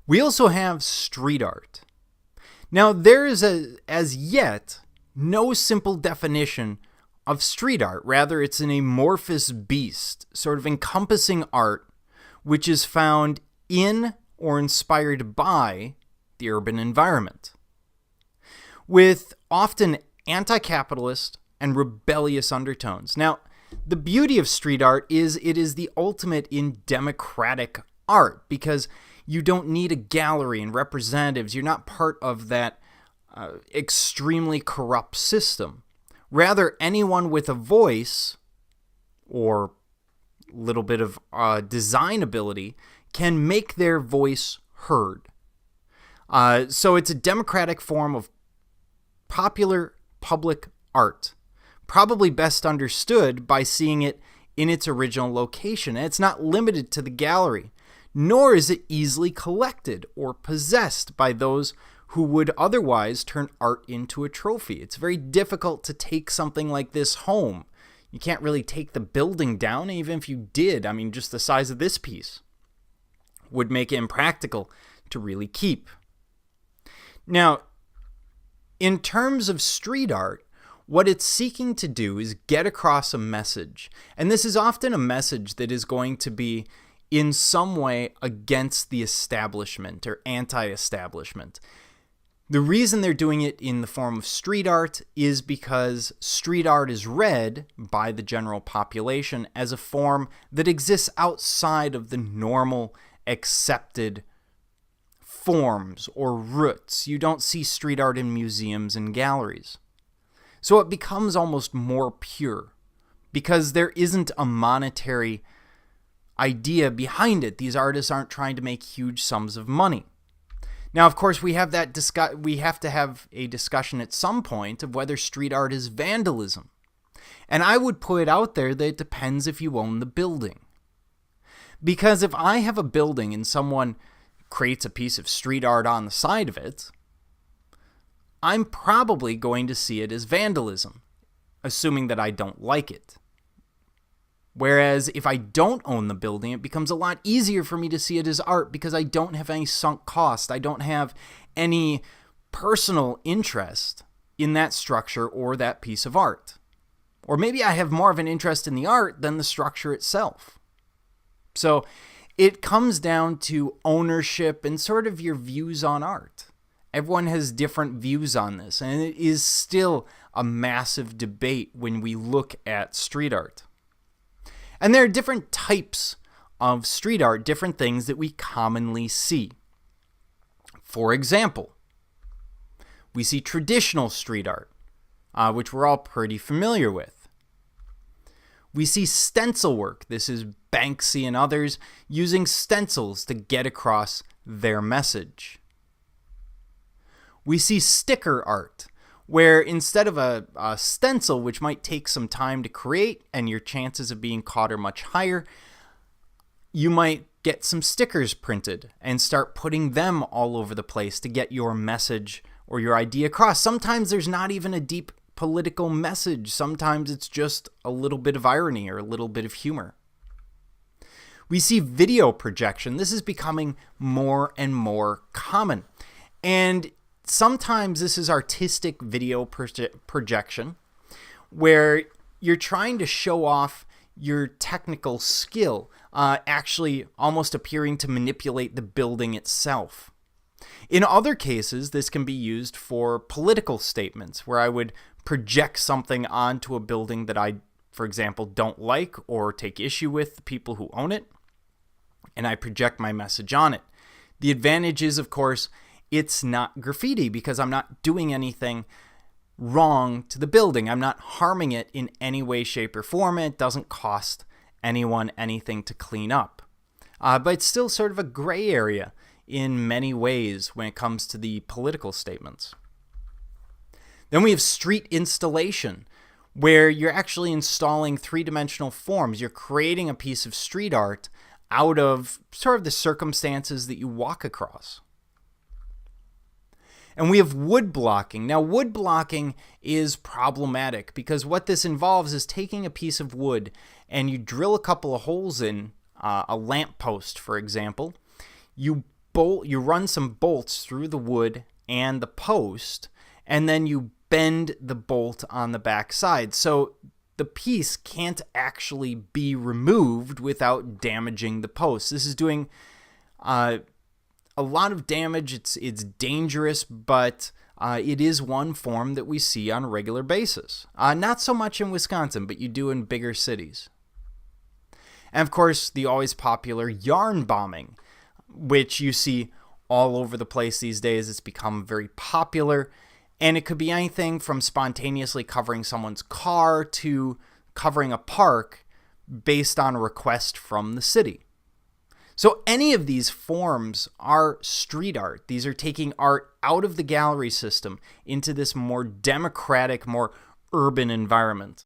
We also have street art. Now, there is as yet no simple definition of street art. Rather, it's an amorphous beast, sort of encompassing art, which is found in or inspired by the urban environment, with often anti-capitalist and rebellious undertones. Now, the beauty of street art is it is the ultimate in democratic art, because you don't need a gallery and representatives. You're not part of that extremely corrupt system. Rather, anyone with a voice or a little bit of design ability can make their voice heard. So it's a democratic form of popular public art, probably best understood by seeing it in its original location. And it's not limited to the gallery, nor is it easily collected or possessed by those who would otherwise turn art into a trophy. It's very difficult to take something like this home. You can't really take the building down, even if you did. I mean, just the size of this piece would make it impractical to really keep. Now, in terms of street art, what it's seeking to do is get across a message. And this is often a message that is going to be in some way against the establishment or anti-establishment. The reason they're doing it in the form of street art is because street art is read by the general population as a form that exists outside of the normal accepted forms or roots. You don't see street art in museums and galleries. So it becomes almost more pure because there isn't a monetary idea behind it. These artists aren't trying to make huge sums of money. Now, of course, we have to have a discussion at some point of whether street art is vandalism. And I would put it out there that it depends if you own the building. Because if I have a building and someone creates a piece of street art on the side of it, I'm probably going to see it as vandalism, assuming that I don't like it. Whereas if I don't own the building, it becomes a lot easier for me to see it as art because I don't have any sunk cost. I don't have any personal interest in that structure or that piece of art. Or maybe I have more of an interest in the art than the structure itself. So it comes down to ownership and sort of your views on art. Everyone has different views on this, and it is still a massive debate when we look at street art. And there are different types of street art, different things that we commonly see. For example, we see traditional street art, which we're all pretty familiar with. We see stencil work. This is Banksy and others using stencils to get across their message. We see sticker art, where instead of a stencil, which might take some time to create and your chances of being caught are much higher, you might get some stickers printed and start putting them all over the place to get your message or your idea across. Sometimes there's not even a deep political message. Sometimes it's just a little bit of irony or a little bit of humor. We see video projection. This is becoming more and more common. And sometimes this is artistic video projection, where you're trying to show off your technical skill, actually almost appearing to manipulate the building itself. In other cases, this can be used for political statements, where I would project something onto a building that I, for example, don't like or take issue with the people who own it, and I project my message on it. The advantage is, of course, it's not graffiti because I'm not doing anything wrong to the building. I'm not harming it in any way, shape, or form. It doesn't cost anyone anything to clean up. But it's still sort of a gray area in many ways when it comes to the political statements. Then we have street installation, where you're actually installing three-dimensional forms. You're creating a piece of street art out of sort of the circumstances that you walk across. And we have wood blocking. Now, wood blocking is problematic because what this involves is taking a piece of wood and you drill a couple of holes in a lamppost, for example. You you run some bolts through the wood and the post, and then you bend the bolt on the back side. So the piece can't actually be removed without damaging the post. This is doing a lot of damage. It's dangerous, but it is one form that we see on a regular basis. Not so much in Wisconsin, but you do in bigger cities. And of course, the always popular yarn bombing, which you see all over the place these days. It's become very popular. And it could be anything from spontaneously covering someone's car to covering a park based on a request from the city. So any of these forms are street art. These are taking art out of the gallery system into this more democratic, more urban environment.